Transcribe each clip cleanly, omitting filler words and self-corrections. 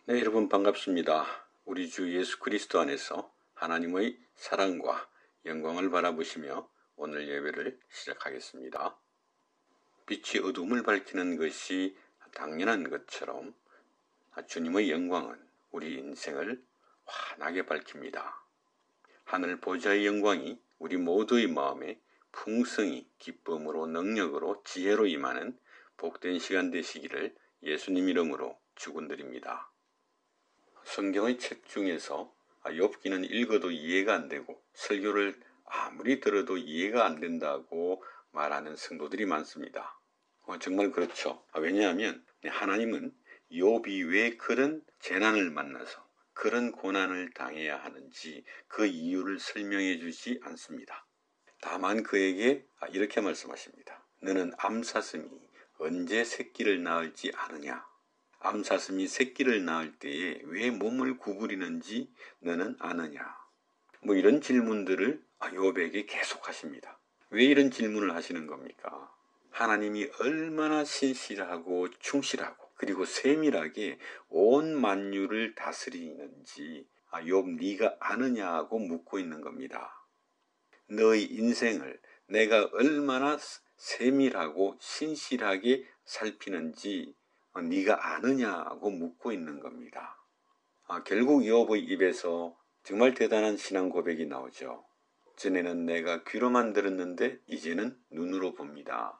네, 여러분 반갑습니다. 우리 주 예수 그리스도 안에서 하나님의 사랑과 영광을 바라보시며 오늘 예배를 시작하겠습니다. 빛이 어둠을 밝히는 것이 당연한 것처럼 주님의 영광은 우리 인생을 환하게 밝힙니다. 하늘 보좌의 영광이 우리 모두의 마음에 풍성히 기쁨으로 능력으로 지혜로 임하는 복된 시간 되시기를 예수님 이름으로 축원드립니다. 성경의 책 중에서 욥기는 읽어도 이해가 안 되고 설교를 아무리 들어도 이해가 안 된다고 말하는 성도들이 많습니다. 정말 그렇죠. 왜냐하면 하나님은 욥이 왜 그런 재난을 만나서 그런 고난을 당해야 하는지 그 이유를 설명해 주지 않습니다. 다만 그에게 이렇게 말씀하십니다. 너는 암사슴이 언제 새끼를 낳을지 아느냐? 암사슴이 새끼를 낳을 때에 왜 몸을 구부리는지 너는 아느냐? 이런 질문들을 욥에게 계속 하십니다. 왜 이런 질문을 하시는 겁니까? 하나님이 얼마나 신실하고 충실하고 그리고 세밀하게 온 만유를 다스리는지 욥 네가 아느냐고 묻고 있는 겁니다. 너의 인생을 내가 얼마나 세밀하고 신실하게 살피는지 네가 아느냐고 묻고 있는 겁니다. 결국 욥의 입에서 정말 대단한 신앙 고백이 나오죠. 전에는 내가 귀로만 들었는데 이제는 눈으로 봅니다.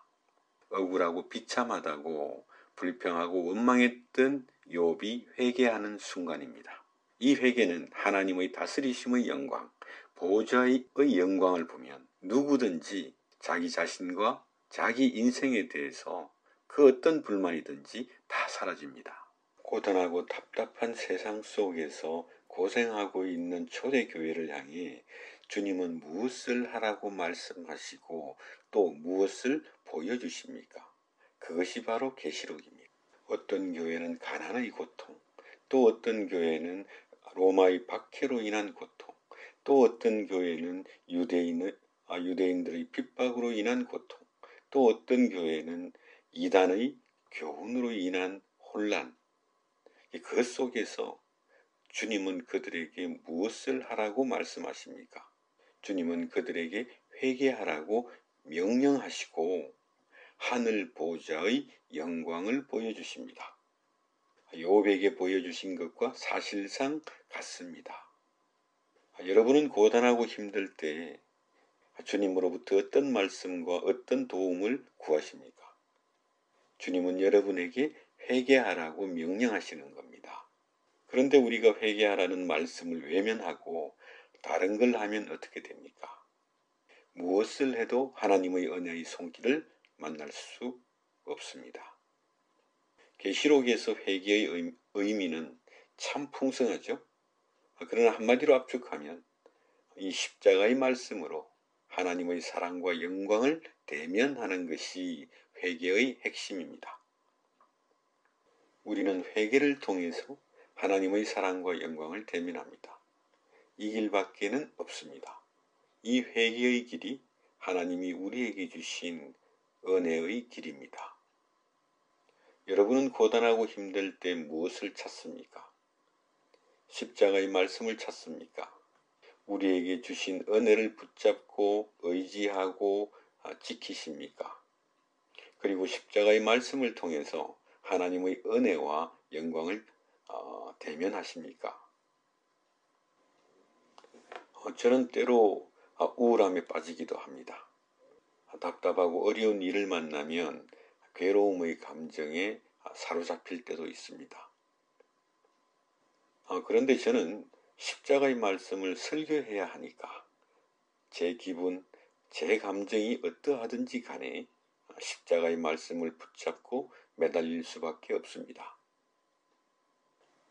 억울하고 비참하다고 불평하고 원망했던 욥이 회개하는 순간입니다. 이 회개는 하나님의 다스리심의 영광, 보좌의 영광을 보면 누구든지 자기 자신과 자기 인생에 대해서 그 어떤 불만이든지 다 사라집니다. 고단하고 답답한 세상 속에서 고생하고 있는 초대교회를 향해 주님은 무엇을 하라고 말씀하시고 또 무엇을 보여주십니까? 그것이 바로 계시록입니다. 어떤 교회는 가난의 고통, 또 어떤 교회는 로마의 박해로 인한 고통, 또 어떤 교회는 유대인들의 핍박으로 인한 고통, 또 어떤 교회는 이단의 교훈으로 인한 혼란, 그 속에서 주님은 그들에게 무엇을 하라고 말씀하십니까? 주님은 그들에게 회개하라고 명령하시고 하늘 보좌의 영광을 보여주십니다. 욥에게 보여주신 것과 사실상 같습니다. 여러분은 고단하고 힘들 때 주님으로부터 어떤 말씀과 어떤 도움을 구하십니까? 주님은 여러분에게 회개하라고 명령하시는 겁니다. 그런데 우리가 회개하라는 말씀을 외면하고 다른 걸 하면 어떻게 됩니까? 무엇을 해도 하나님의 은혜의 손길을 만날 수 없습니다. 계시록에서 회개의 의미는 참 풍성하죠. 그러나 한마디로 압축하면 이 십자가의 말씀으로 하나님의 사랑과 영광을 대면하는 것이 회개의 핵심입니다. 우리는 회개를 통해서 하나님의 사랑과 영광을 대면합니다. 이 길밖에는 없습니다. 이 회개의 길이 하나님이 우리에게 주신 은혜의 길입니다. 여러분은 고단하고 힘들 때 무엇을 찾습니까? 십자가의 말씀을 찾습니까? 우리에게 주신 은혜를 붙잡고 의지하고 지키십니까? 그리고 십자가의 말씀을 통해서 하나님의 은혜와 영광을 대면하십니까? 저는 때로 우울함에 빠지기도 합니다. 답답하고 어려운 일을 만나면 괴로움의 감정에 사로잡힐 때도 있습니다. 그런데 저는 십자가의 말씀을 설교해야 하니까 제 기분, 제 감정이 어떠하든지 간에 십자가의 말씀을 붙잡고 매달릴 수밖에 없습니다.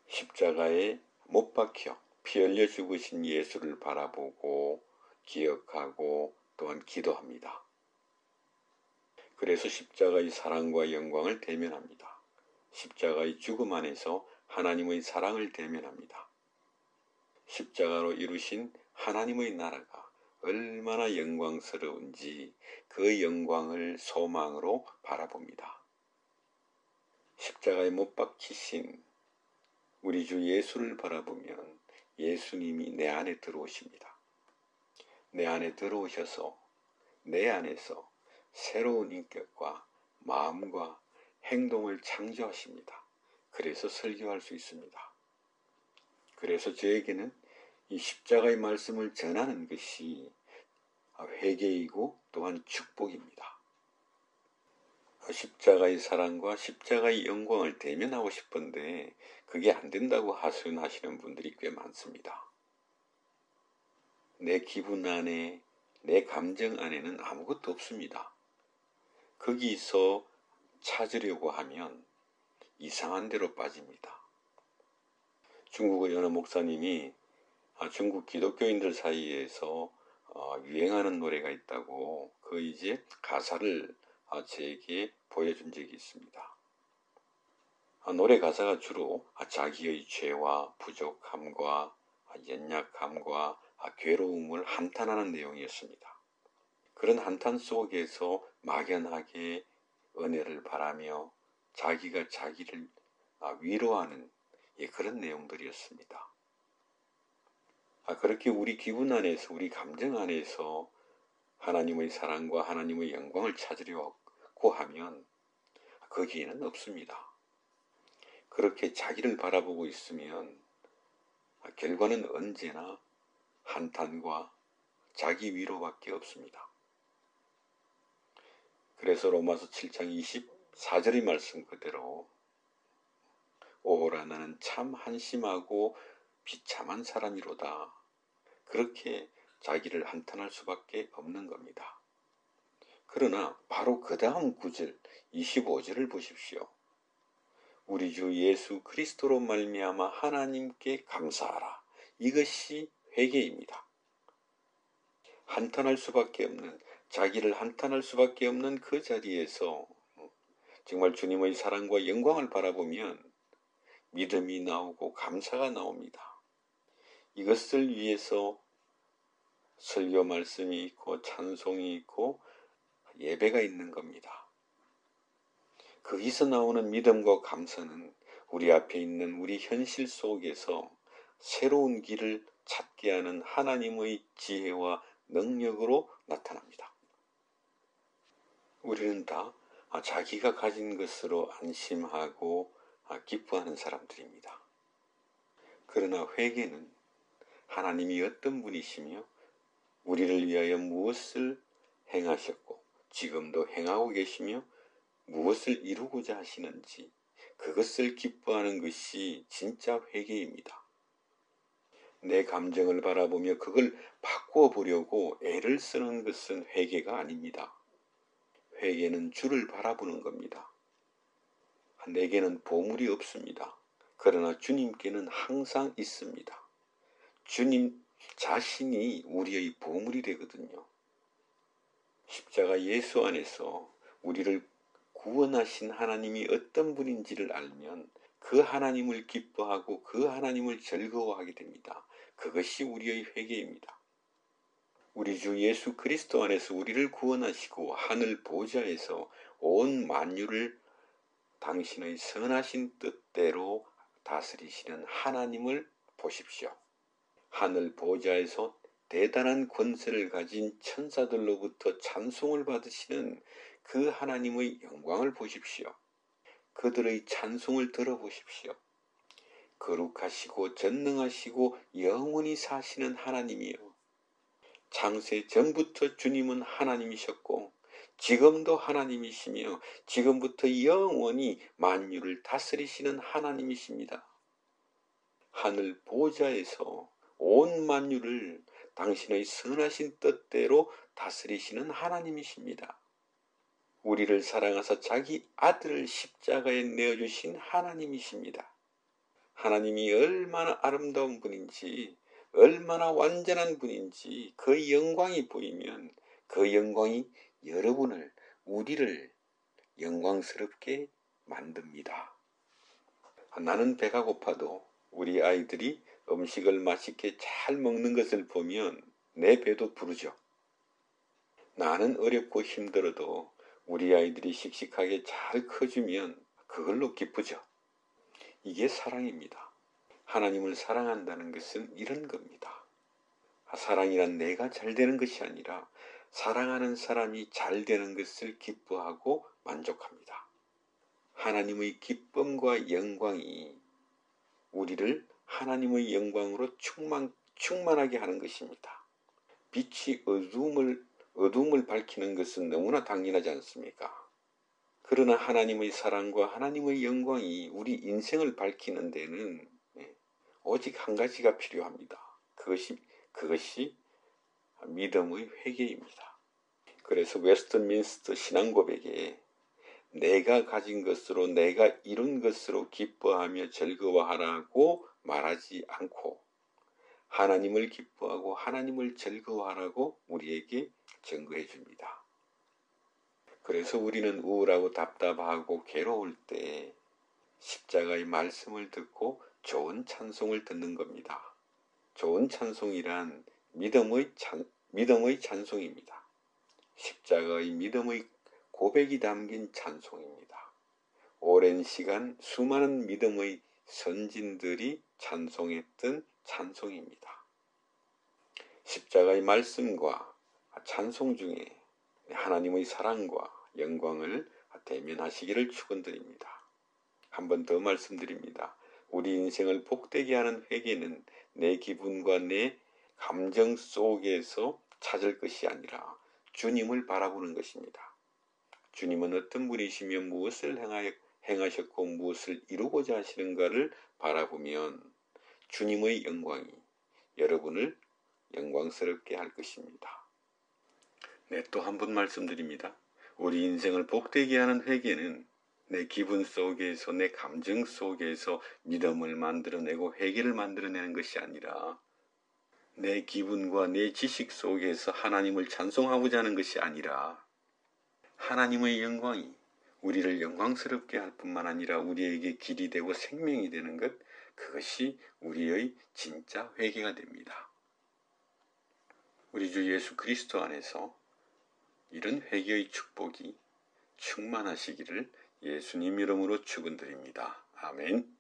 십자가에 못 박혀 피 흘려 죽으신 예수를 바라보고 기억하고 또한 기도합니다. 그래서 십자가의 사랑과 영광을 대면합니다. 십자가의 죽음 안에서 하나님의 사랑을 대면합니다. 십자가로 이루신 하나님의 나라가 얼마나 영광스러운지 그 영광을 소망으로 바라봅니다. 십자가에 못 박히신 우리 주 예수를 바라보면 예수님이 내 안에 들어오십니다. 내 안에 들어오셔서 내 안에서 새로운 인격과 마음과 행동을 창조하십니다. 그래서 설교할 수 있습니다. 그래서 저에게는 이 십자가의 말씀을 전하는 것이 회개이고 또한 축복입니다. 십자가의 사랑과 십자가의 영광을 대면하고 싶은데 그게 안 된다고 하소연하시는 분들이 꽤 많습니다. 내 기분 안에, 내 감정 안에는 아무것도 없습니다. 거기서 찾으려고 하면 이상한 데로 빠집니다. 중국의 어느 목사님이 중국 기독교인들 사이에서 유행하는 노래가 있다고 그 이제 가사를 저에게 보여준 적이 있습니다. 노래 가사가 주로 자기의 죄와 부족함과 연약함과 괴로움을 한탄하는 내용이었습니다. 그런 한탄 속에서 막연하게 은혜를 바라며 자기가 자기를 위로하는 그런 내용들이었습니다. 그렇게 우리 기분 안에서, 우리 감정 안에서 하나님의 사랑과 하나님의 영광을 찾으려고 하면 거기에는 없습니다. 그렇게 자기를 바라보고 있으면 결과는 언제나 한탄과 자기 위로밖에 없습니다. 그래서 로마서 7장 24절의 말씀 그대로 오호라 나는 참 한심하고 비참한 사람이로다. 그렇게 자기를 한탄할 수밖에 없는 겁니다. 그러나 바로 그 다음 구절 25절을 보십시오. 우리 주 예수 그리스도로 말미암아 하나님께 감사하라. 이것이 회개입니다. 한탄할 수밖에 없는, 자기를 한탄할 수밖에 없는 그 자리에서 정말 주님의 사랑과 영광을 바라보면 믿음이 나오고 감사가 나옵니다. 이것을 위해서 설교 말씀이 있고 찬송이 있고 예배가 있는 겁니다. 거기서 나오는 믿음과 감사는 우리 앞에 있는 우리 현실 속에서 새로운 길을 찾게 하는 하나님의 지혜와 능력으로 나타납니다. 우리는 다 자기가 가진 것으로 안심하고 기뻐하는 사람들입니다. 그러나 회개는 하나님이 어떤 분이시며 우리를 위하여 무엇을 행하셨고 지금도 행하고 계시며 무엇을 이루고자 하시는지 그것을 기뻐하는 것이 진짜 회개입니다. 내 감정을 바라보며 그걸 바꾸어 보려고 애를 쓰는 것은 회개가 아닙니다. 회개는 주를 바라보는 겁니다. 내게는 보물이 없습니다. 그러나 주님께는 항상 있습니다. 주님 자신이 우리의 보물이 되거든요. 십자가 예수 안에서 우리를 구원하신 하나님이 어떤 분인지를 알면 그 하나님을 기뻐하고 그 하나님을 즐거워하게 됩니다. 그것이 우리의 회개입니다. 우리 주 예수 그리스도 안에서 우리를 구원하시고 하늘 보좌에서 온 만유를 당신의 선하신 뜻대로 다스리시는 하나님을 보십시오. 하늘 보좌에서 대단한 권세를 가진 천사들로부터 찬송을 받으시는 그 하나님의 영광을 보십시오. 그들의 찬송을 들어보십시오. 거룩하시고 전능하시고 영원히 사시는 하나님이요. 창세 전부터 주님은 하나님이셨고 지금도 하나님이시며 지금부터 영원히 만유를 다스리시는 하나님이십니다. 하늘 보좌에서 온 만유를 당신의 선하신 뜻대로 다스리시는 하나님이십니다. 우리를 사랑하사 자기 아들을 십자가에 내어주신 하나님이십니다. 하나님이 얼마나 아름다운 분인지 얼마나 완전한 분인지 그 영광이 보이면 그 영광이 여러분을 우리를 영광스럽게 만듭니다. 나는 배가 고파도 우리 아이들이 음식을 맛있게 잘 먹는 것을 보면 내 배도 부르죠. 나는 어렵고 힘들어도 우리 아이들이 씩씩하게 잘 커주면 그걸로 기쁘죠. 이게 사랑입니다. 하나님을 사랑한다는 것은 이런 겁니다. 사랑이란 내가 잘 되는 것이 아니라 사랑하는 사람이 잘 되는 것을 기뻐하고 만족합니다. 하나님의 기쁨과 영광이 우리를 하나님의 영광으로 충만하게 하는 것입니다. 빛이 어둠을 밝히는 것은 너무나 당연하지 않습니까? 그러나 하나님의 사랑과 하나님의 영광이 우리 인생을 밝히는 데는 오직 한 가지가 필요합니다. 그것이 믿음의 회개입니다. 그래서 웨스트민스터 신앙고백에 내가 가진 것으로 내가 이룬 것으로 기뻐하며 즐거워하라고 말하지 않고 하나님을 기뻐하고 하나님을 즐거워하라고 우리에게 증거해 줍니다. 그래서 우리는 우울하고 답답하고 괴로울 때 십자가의 말씀을 듣고 좋은 찬송을 듣는 겁니다. 좋은 찬송이란 믿음의 찬송입니다. 십자가의 믿음의 고백이 담긴 찬송입니다. 오랜 시간 수많은 믿음의 선진들이 찬송했던 찬송입니다. 십자가의 말씀과 찬송 중에 하나님의 사랑과 영광을 대면하시기를 축원드립니다. 한 번 더 말씀드립니다. 우리 인생을 복되게 하는 회개는 내 기분과 내 감정 속에서 찾을 것이 아니라 주님을 바라보는 것입니다. 주님은 어떤 분이시며 무엇을 행하셨고 무엇을 이루고자 하시는가를 바라보면 주님의 영광이 여러분을 영광스럽게 할 것입니다. 또 한 번 말씀드립니다. 우리 인생을 복되게 하는 회개는 내 기분 속에서 내 감정 속에서 믿음을 만들어내고 회개를 만들어내는 것이 아니라 내 기분과 내 지식 속에서 하나님을 찬송하고자 하는 것이 아니라 하나님의 영광이 우리를 영광스럽게 할 뿐만 아니라 우리에게 길이 되고 생명이 되는 것, 그것이 우리의 진짜 회개가 됩니다. 우리 주 예수 그리스도 안에서 이런 회개의 축복이 충만하시기를 예수님 이름으로 축원드립니다. 아멘.